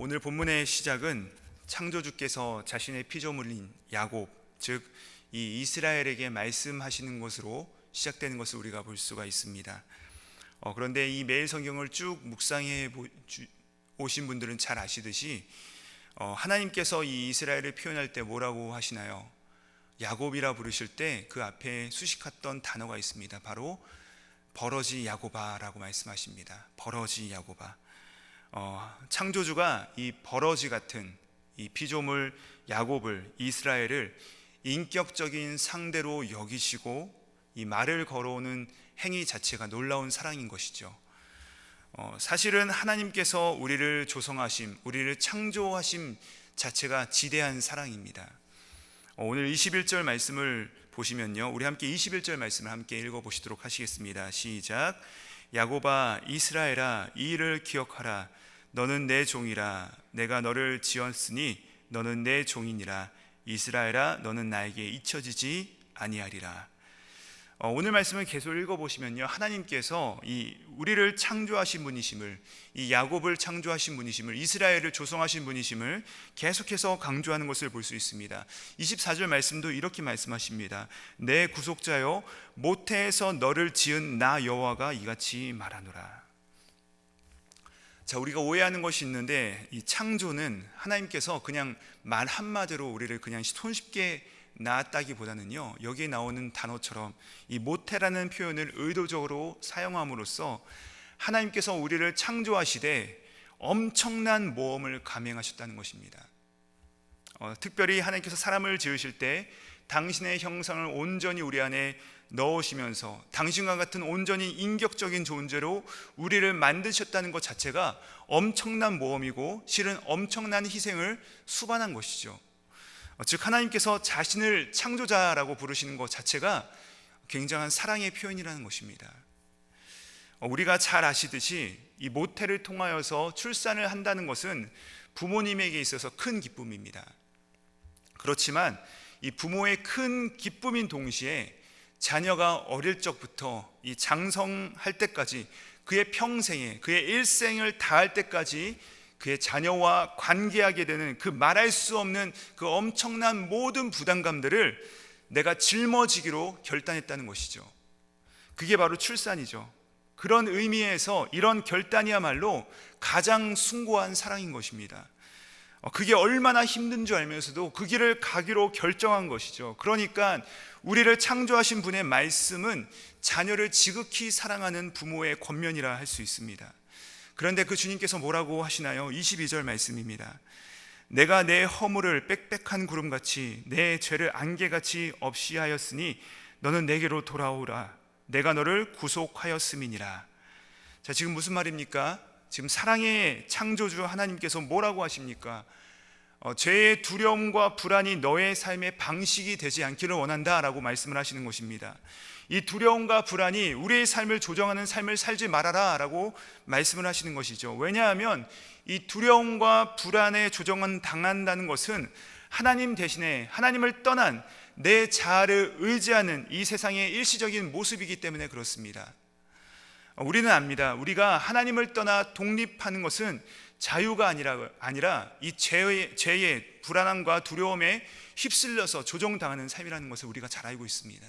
오늘 본문의 시작은 창조주께서 자신의 피조물인 야곱, 즉 이 이스라엘에게 말씀하시는 것으로 시작되는 것을 우리가 볼 수가 있습니다. 그런데 이 매일 성경을 쭉 묵상해 오신 분들은 잘 아시듯이 하나님께서 이 이스라엘을 표현할 때 뭐라고 하시나요? 야곱이라 부르실 때 그 앞에 수식했던 단어가 있습니다. 바로 버러지 야곱아라고 말씀하십니다. 버러지 야곱아. 창조주가 이 버러지 같은 이 피조물 야곱을, 이스라엘을 인격적인 상대로 여기시고 이 말을 걸어오는 행위 자체가 놀라운 사랑인 것이죠. 사실은 하나님께서 우리를 조성하심, 우리를 창조하심 자체가 지대한 사랑입니다. 오늘 21절 말씀을 보시면요, 우리 함께 21절 말씀을 함께 읽어보시도록 하시겠습니다. 시작. 야곱아, 이스라엘아, 이 일을 기억하라. 너는 내 종이라. 내가 너를 지었으니 너는 내 종이니라. 이스라엘아, 너는 나에게 잊혀지지 아니하리라. 오늘 말씀을 계속 읽어보시면요, 하나님께서 우리를 창조하신 분이심을, 이 야곱을 창조하신 분이심을, 이스라엘을 조성하신 분이심을 계속해서 강조하는 것을 볼 수 있습니다. 24절 말씀도 이렇게 말씀하십니다. 내 구속자여, 모태에서 너를 지은 나 여호와가 이같이 말하노라. 자, 우리가 오해하는 것이 있는데, 이 창조는 하나님께서 그냥 말 한마디로 우리를 그냥 손쉽게 낳았다기보다는요, 여기에 나오는 단어처럼 이 모태라는 표현을 의도적으로 사용함으로써 하나님께서 우리를 창조하시되 엄청난 모험을 감행하셨다는 것입니다. 특별히 하나님께서 사람을 지으실 때 당신의 형상을 온전히 우리 안에 넣으시면서 당신과 같은 온전히 인격적인 존재로 우리를 만드셨다는 것 자체가 엄청난 모험이고 실은 엄청난 희생을 수반한 것이죠. 즉 하나님께서 자신을 창조자라고 부르시는 것 자체가 굉장한 사랑의 표현이라는 것입니다. 우리가 잘 아시듯이 이 모태를 통하여서 출산을 한다는 것은 부모님에게 있어서 큰 기쁨입니다. 그렇지만 이 부모의 큰 기쁨인 동시에 자녀가 어릴 적부터 이 장성할 때까지, 그의 평생에, 그의 일생을 다할 때까지 그의 자녀와 관계하게 되는 그 말할 수 없는 그 엄청난 모든 부담감들을 내가 짊어지기로 결단했다는 것이죠. 그게 바로 출산이죠. 그런 의미에서 이런 결단이야말로 가장 숭고한 사랑인 것입니다. 그게 얼마나 힘든 줄 알면서도 그 길을 가기로 결정한 것이죠. 그러니까 우리를 창조하신 분의 말씀은 자녀를 지극히 사랑하는 부모의 권면이라 할 수 있습니다. 그런데 그 주님께서 뭐라고 하시나요? 22절 말씀입니다. 내가 내 허물을 빽빽한 구름같이 내 죄를 안개같이 없이 하였으니 너는 내게로 돌아오라. 내가 너를 구속하였음이니라. 자, 지금 무슨 말입니까? 지금 사랑의 창조주 하나님께서 뭐라고 하십니까? 죄의 두려움과 불안이 너의 삶의 방식이 되지 않기를 원한다라고 말씀을 하시는 것입니다. 이 두려움과 불안이 우리의 삶을 조정하는 삶을 살지 말아라 라고 말씀을 하시는 것이죠. 왜냐하면 이 두려움과 불안에 조정은 당한다는 것은 하나님 대신에 하나님을 떠난 내 자아를 의지하는 이 세상의 일시적인 모습이기 때문에 그렇습니다. 우리는 압니다. 우리가 하나님을 떠나 독립하는 것은 자유가 아니라 이 죄의 불안함과 두려움에 휩쓸려서 조정당하는 삶이라는 것을 우리가 잘 알고 있습니다.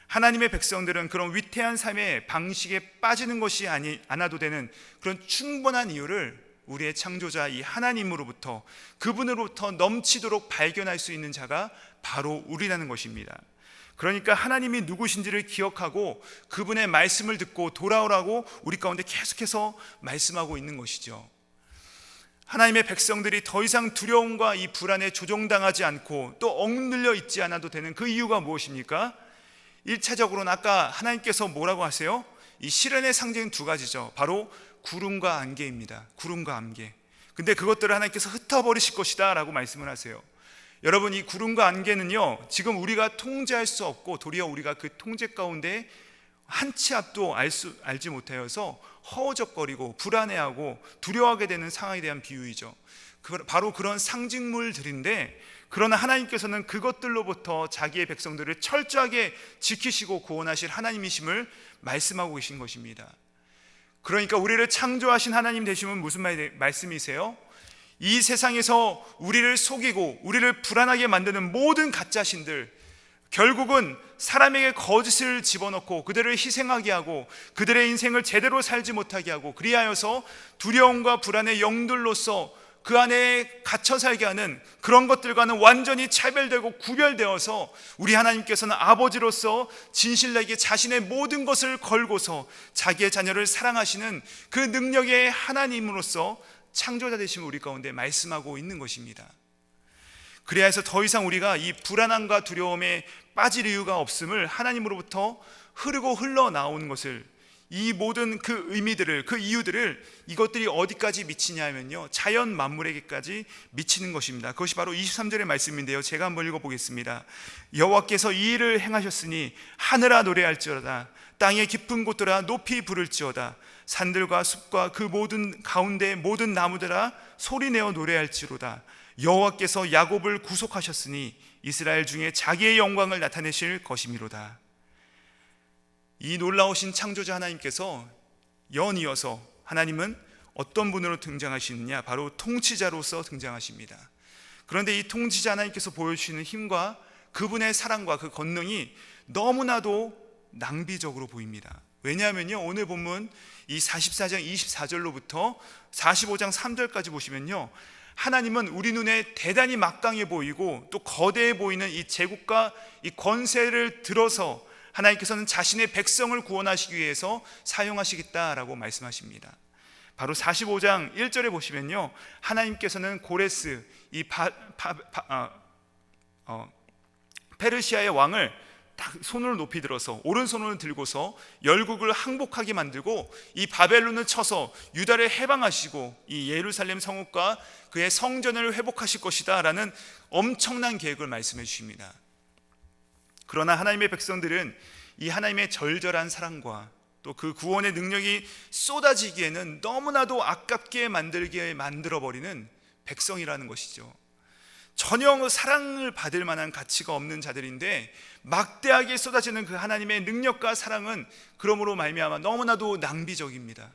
하나님의 백성들은 그런 위태한 삶의 방식에 빠지는 것이 않아도 되는 그런 충분한 이유를 우리의 창조자 이 하나님으로부터, 그분으로부터 넘치도록 발견할 수 있는 자가 바로 우리라는 것입니다. 그러니까 하나님이 누구신지를 기억하고 그분의 말씀을 듣고 돌아오라고 우리 가운데 계속해서 말씀하고 있는 것이죠. 하나님의 백성들이 더 이상 두려움과 이 불안에 조종당하지 않고 또 억눌려 있지 않아도 되는 그 이유가 무엇입니까? 1차적으로는 아까 하나님께서 뭐라고 하세요? 이 시련의 상징은 두 가지죠. 바로 구름과 안개입니다. 구름과 안개. 근데 그것들을 하나님께서 흩어버리실 것이다 라고 말씀을 하세요. 여러분, 이 구름과 안개는요, 지금 우리가 통제할 수 없고 도리어 우리가 그 통제 가운데 한 치 앞도 알지 못하여서 허우적거리고 불안해하고 두려워하게 되는 상황에 대한 비유이죠. 바로 그런 상징물들인데, 그러나 하나님께서는 그것들로부터 자기의 백성들을 철저하게 지키시고 구원하실 하나님이심을 말씀하고 계신 것입니다. 그러니까 우리를 창조하신 하나님 되시면 무슨 말씀이세요? 이 세상에서 우리를 속이고 우리를 불안하게 만드는 모든 가짜 신들, 결국은 사람에게 거짓을 집어넣고 그들을 희생하게 하고 그들의 인생을 제대로 살지 못하게 하고, 그리하여서 두려움과 불안의 영들로서 그 안에 갇혀 살게 하는 그런 것들과는 완전히 차별되고 구별되어서, 우리 하나님께서는 아버지로서 진실되게 자신의 모든 것을 걸고서 자기의 자녀를 사랑하시는 그 능력의 하나님으로서 창조자 되신 우리 가운데 말씀하고 있는 것입니다. 그래야 해서 더 이상 우리가 이 불안함과 두려움에 빠질 이유가 없음을, 하나님으로부터 흐르고 흘러나오는 것을, 이 모든 그 의미들을, 그 이유들을, 이것들이 어디까지 미치냐 하면요, 자연 만물에게까지 미치는 것입니다. 그것이 바로 23절의 말씀인데요, 제가 한번 읽어보겠습니다. 여호와께서 이 일을 행하셨으니 하늘아 노래할지어다, 땅의 깊은 곳들아 높이 부를지어다, 산들과 숲과 그 모든 가운데 모든 나무들아 소리내어 노래할지로다. 여호와께서 야곱을 구속하셨으니 이스라엘 중에 자기의 영광을 나타내실 것이미로다. 이 놀라우신 창조자 하나님께서 연이어서 하나님은 어떤 분으로 등장하시느냐, 바로 통치자로서 등장하십니다. 그런데 이 통치자 하나님께서 보여주시는 힘과 그분의 사랑과 그 권능이 너무나도 낭비적으로 보입니다. 왜냐하면요, 오늘 본문 이 44장 24절로부터 45장 3절까지 보시면요, 하나님은 우리 눈에 대단히 막강해 보이고 또 거대해 보이는 이 제국과 이 권세를 들어서 하나님께서는 자신의 백성을 구원하시기 위해서 사용하시겠다라고 말씀하십니다. 바로 45장 1절에 보시면요, 하나님께서는 고레스, 이 페르시아의 왕을 딱 손을 높이 들어서, 오른손을 들고서 열국을 항복하게 만들고 이 바벨론을 쳐서 유다를 해방하시고 이 예루살렘 성읍과 그의 성전을 회복하실 것이다 라는 엄청난 계획을 말씀해 주십니다. 그러나 하나님의 백성들은 이 하나님의 절절한 사랑과 또 그 구원의 능력이 쏟아지기에는 너무나도 아깝게 만들어버리는 백성이라는 것이죠. 전혀 사랑을 받을 만한 가치가 없는 자들인데, 막대하게 쏟아지는 그 하나님의 능력과 사랑은 그러므로 말미암아 너무나도 낭비적입니다.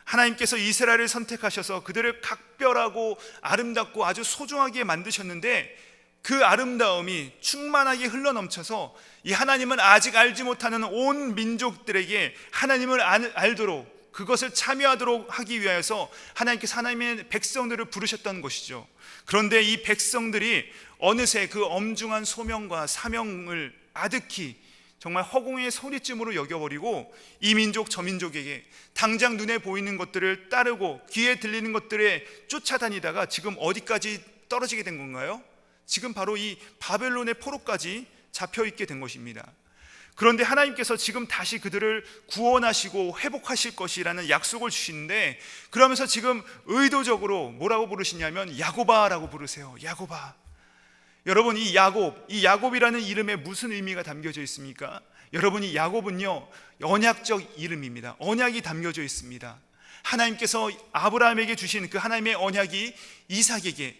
하나님께서 이스라엘을 선택하셔서 그들을 각별하고 아름답고 아주 소중하게 만드셨는데, 그 아름다움이 충만하게 흘러넘쳐서 이 하나님은 아직 알지 못하는 온 민족들에게 하나님을 알도록, 그것을 참여하도록 하기 위하여서 하나님께서 하나님의 백성들을 부르셨다는 것이죠. 그런데 이 백성들이 어느새 그 엄중한 소명과 사명을 아득히 정말 허공의 소리쯤으로 여겨버리고 이 민족 저 민족에게 당장 눈에 보이는 것들을 따르고 귀에 들리는 것들에 쫓아다니다가 지금 어디까지 떨어지게 된 건가요? 지금 바로 이 바벨론의 포로까지 잡혀있게 된 것입니다. 그런데 하나님께서 지금 다시 그들을 구원하시고 회복하실 것이라는 약속을 주시는데, 그러면서 지금 의도적으로 뭐라고 부르시냐면 야곱아라고 부르세요. 야곱아. 여러분, 이 야곱이라는 이름에 무슨 의미가 담겨져 있습니까? 여러분, 이 야곱은요, 언약적 이름입니다. 언약이 담겨져 있습니다. 하나님께서 아브라함에게 주신 그 하나님의 언약이 이삭에게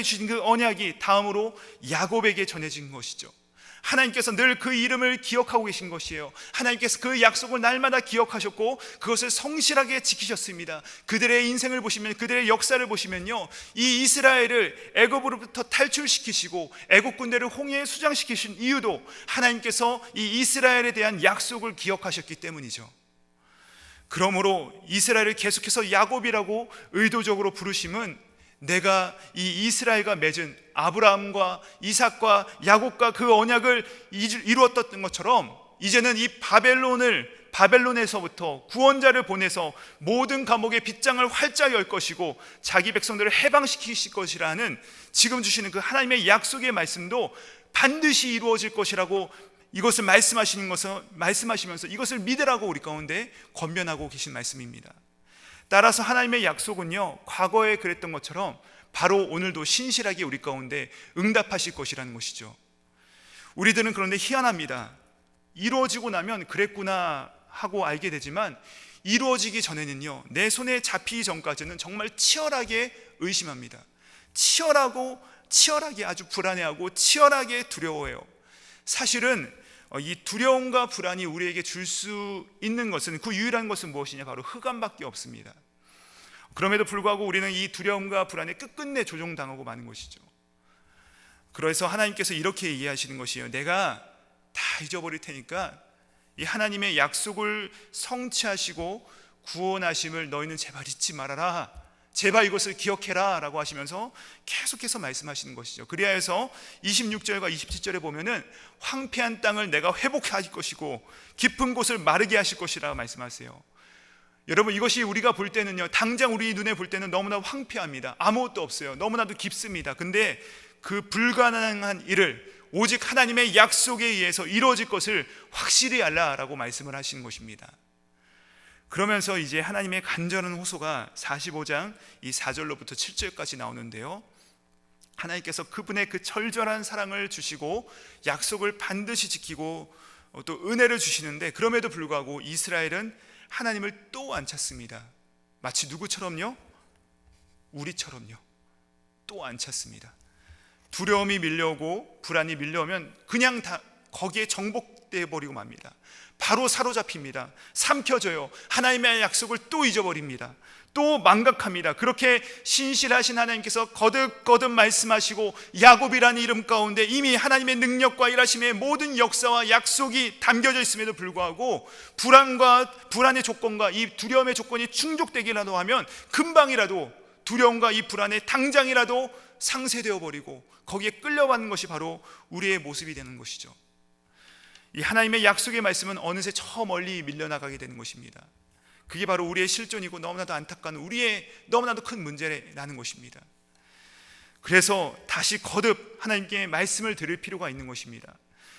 주신 그 언약이 다음으로 야곱에게 전해진 것이죠. 하나님께서 늘 그 이름을 기억하고 계신 것이에요. 하나님께서 그 약속을 날마다 기억하셨고 그것을 성실하게 지키셨습니다. 그들의 인생을 보시면, 그들의 역사를 보시면요, 이 이스라엘을 애굽으로부터 탈출시키시고 애굽 군대를 홍해에 수장시키신 이유도 하나님께서 이 이스라엘에 대한 약속을 기억하셨기 때문이죠. 그러므로 이스라엘을 계속해서 야곱이라고 의도적으로 부르심은, 내가 이 이스라엘과 맺은 아브라함과 이삭과 야곱과 그 언약을 이루었던 것처럼 이제는 이 바벨론에서부터 구원자를 보내서 모든 감옥의 빗장을 활짝 열 것이고 자기 백성들을 해방시키실 것이라는 지금 주시는 그 하나님의 약속의 말씀도 반드시 이루어질 것이라고 이것을 말씀하시면서 이것을 믿으라고 우리 가운데 권면하고 계신 말씀입니다. 따라서 하나님의 약속은요, 과거에 그랬던 것처럼 바로 오늘도 신실하게 우리 가운데 응답하실 것이라는 것이죠. 우리들은 그런데 희한합니다. 이루어지고 나면 그랬구나 하고 알게 되지만, 이루어지기 전에는요, 내 손에 잡히기 전까지는 정말 치열하게 의심합니다. 치열하게 아주 불안해하고 치열하게 두려워해요. 사실은 이 두려움과 불안이 우리에게 줄 수 있는 것은, 그 유일한 것은 무엇이냐, 바로 흑암밖에 없습니다. 그럼에도 불구하고 우리는 이 두려움과 불안에 끝끝내 조종당하고 마는 것이죠. 그래서 하나님께서 이렇게 이해하시는 것이에요. 내가 다 잊어버릴 테니까 이 하나님의 약속을 성취하시고 구원하심을 너희는 제발 잊지 말아라, 제발 이것을 기억해라 라고 하시면서 계속해서 말씀하시는 것이죠. 그리하여서 26절과 27절에 보면은 황폐한 땅을 내가 회복할 것이고 깊은 곳을 마르게 하실 것이라 말씀하세요. 여러분, 이것이 우리가 볼 때는요, 당장 우리 눈에 볼 때는 너무나 황폐합니다. 아무것도 없어요. 너무나도 깊습니다. 근데 그 불가능한 일을 오직 하나님의 약속에 의해서 이루어질 것을 확실히 알라라고 말씀을 하시는 것입니다. 그러면서 이제 하나님의 간절한 호소가 45장 이 4절로부터 7절까지 나오는데요, 하나님께서 그분의 그 절절한 사랑을 주시고 약속을 반드시 지키고 또 은혜를 주시는데, 그럼에도 불구하고 이스라엘은 하나님을 또 안 찾습니다. 마치 누구처럼요? 우리처럼요. 또 안 찾습니다. 두려움이 밀려오고 불안이 밀려오면 그냥 다 거기에 정복돼 버리고 맙니다. 바로 사로잡힙니다. 삼켜져요. 하나님의 약속을 또 잊어버립니다. 또 망각합니다. 그렇게 신실하신 하나님께서 거듭거듭 말씀하시고 야곱이라는 이름 가운데 이미 하나님의 능력과 일하심의 모든 역사와 약속이 담겨져 있음에도 불구하고 불안의 조건과 이 두려움의 조건이 충족되기라도 하면 금방이라도 두려움과 이 불안에 당장이라도 상쇄되어 버리고 거기에 끌려가는 것이 바로 우리의 모습이 되는 것이죠. 이 하나님의 약속의 말씀은 어느새 저 멀리 밀려나가게 되는 것입니다. 그게 바로 우리의 실존이고 너무나도 안타까운 우리의 너무나도 큰 문제라는 것입니다. 그래서 다시 거듭 하나님께 말씀을 들을 필요가 있는 것입니다.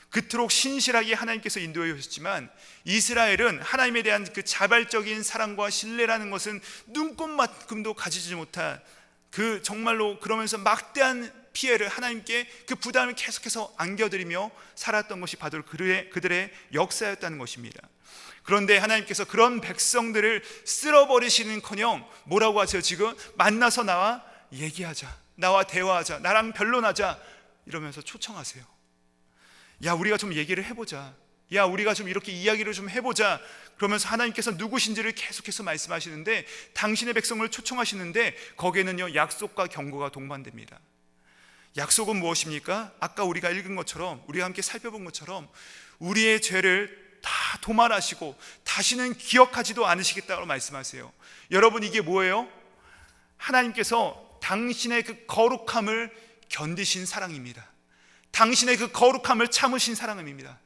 그토록 신실하게 하나님께서 인도해 오셨지만 이스라엘은 하나님에 대한 그 자발적인 사랑과 신뢰라는 것은 눈꼽만큼도 가지지 못한 그 정말로 그러면서 막대한 피해를 하나님께 그 부담을 계속해서 안겨드리며 살았던 것이 바로 그들의 역사였다는 것입니다. 그런데 하나님께서 그런 백성들을 쓸어버리시는커녕 뭐라고 하세요? 지금 만나서 나와 얘기하자, 나와 대화하자, 나랑 변론하자 이러면서 초청하세요. 야, 우리가 좀 얘기를 해보자, 야, 우리가 좀 이렇게 이야기를 좀 해보자. 그러면서 하나님께서 누구신지를 계속해서 말씀하시는데, 당신의 백성을 초청하시는데 거기에는요 약속과 경고가 동반됩니다. 약속은 무엇입니까? 아까 우리가 읽은 것처럼, 우리가 함께 살펴본 것처럼 우리의 죄를 다 도말하시고 다시는 기억하지도 않으시겠다고 말씀하세요. 여러분, 이게 뭐예요? 하나님께서 당신의 그 거룩함을 견디신 사랑입니다. 당신의 그 거룩함을 참으신 사랑입니다.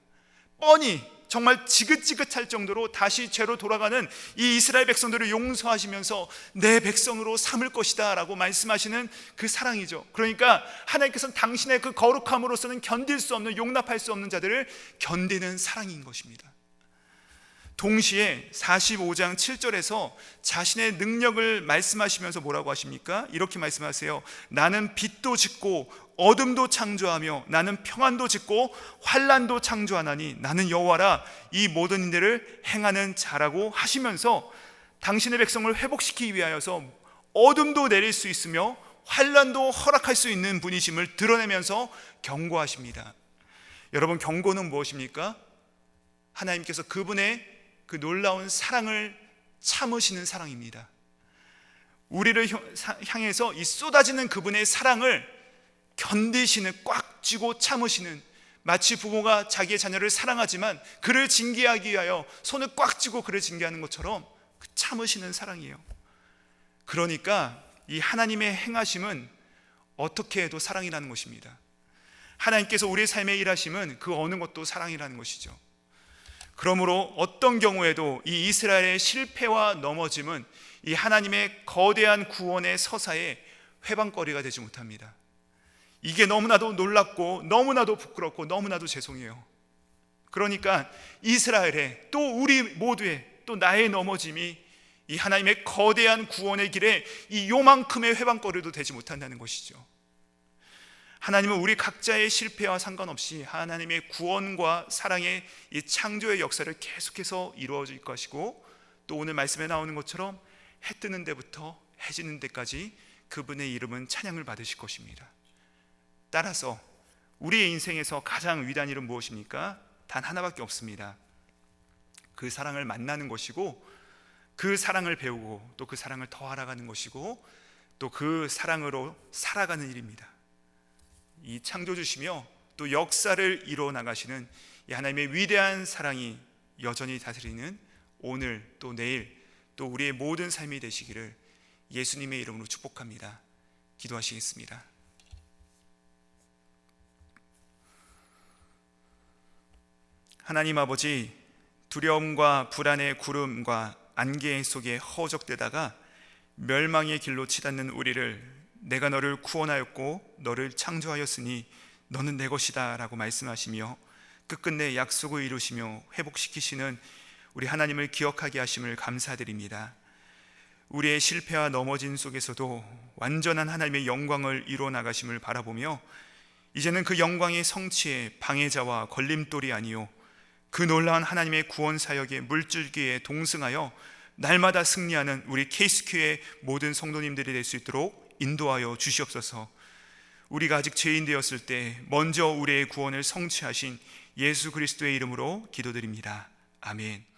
뻔히 정말 지긋지긋할 정도로 다시 죄로 돌아가는 이 이스라엘 백성들을 용서하시면서 내 백성으로 삼을 것이다 라고 말씀하시는 그 사랑이죠. 그러니까 하나님께서는 당신의 그 거룩함으로서는 견딜 수 없는, 용납할 수 없는 자들을 견디는 사랑인 것입니다. 동시에 45장 7절에서 자신의 능력을 말씀하시면서 뭐라고 하십니까? 이렇게 말씀하세요. 나는 빛도 짓고 어둠도 창조하며 나는 평안도 짓고 환난도 창조하나니 나는 여호와라, 이 모든 일들을 행하는 자라고 하시면서 당신의 백성을 회복시키기 위하여서 어둠도 내릴 수 있으며 환난도 허락할 수 있는 분이심을 드러내면서 경고하십니다. 여러분, 경고는 무엇입니까? 하나님께서 그분의 그 놀라운 사랑을 참으시는 사랑입니다. 우리를 향해서 이 쏟아지는 그분의 사랑을 견디시는, 꽉 쥐고 참으시는, 마치 부모가 자기의 자녀를 사랑하지만 그를 징계하기 위하여 손을 꽉 쥐고 그를 징계하는 것처럼 참으시는 사랑이에요. 그러니까 이 하나님의 행하심은 어떻게 해도 사랑이라는 것입니다. 하나님께서 우리의 삶에 일하심은 그 어느 것도 사랑이라는 것이죠. 그러므로 어떤 경우에도 이 이스라엘의 실패와 넘어짐은 이 하나님의 거대한 구원의 서사에 회방거리가 되지 못합니다. 이게 너무나도 놀랍고 너무나도 부끄럽고 너무나도 죄송해요. 그러니까 이스라엘의, 또 우리 모두의, 또 나의 넘어짐이 이 하나님의 거대한 구원의 길에 이 요만큼의 회방거리도 되지 못한다는 것이죠. 하나님은 우리 각자의 실패와 상관없이 하나님의 구원과 사랑의 이 창조의 역사를 계속해서 이루어질 것이고, 또 오늘 말씀에 나오는 것처럼 해 뜨는 데부터 해 지는 데까지 그분의 이름은 찬양을 받으실 것입니다. 따라서 우리의 인생에서 가장 위대한 일은 무엇입니까? 단 하나밖에 없습니다. 그 사랑을 만나는 것이고, 그 사랑을 배우고 또 그 사랑을 더 알아가는 것이고 또 그 사랑으로 살아가는 일입니다. 이 창조주시며 또 역사를 이루어 나가시는 이 하나님의 위대한 사랑이 여전히 다스리는 오늘 또 내일 또 우리의 모든 삶이 되시기를 예수님의 이름으로 축복합니다. 기도하시겠습니다. 하나님 아버지, 두려움과 불안의 구름과 안개 속에 허적되다가 멸망의 길로 치닫는 우리를 내가 너를 구원하였고 너를 창조하였으니 너는 내 것이다 라고 말씀하시며 끝끝내 약속을 이루시며 회복시키시는 우리 하나님을 기억하게 하심을 감사드립니다. 우리의 실패와 넘어진 속에서도 완전한 하나님의 영광을 이루어 나가심을 바라보며 이제는 그 영광의 성취에 방해자와 걸림돌이 아니요 그 놀라운 하나님의 구원 사역의 물줄기에 동승하여 날마다 승리하는 우리 KSQ의 모든 성도님들이 될 수 있도록 인도하여 주시옵소서. 우리가 아직 죄인 되었을 때 먼저 우리의 구원을 성취하신 예수 그리스도의 이름으로 기도드립니다. 아멘.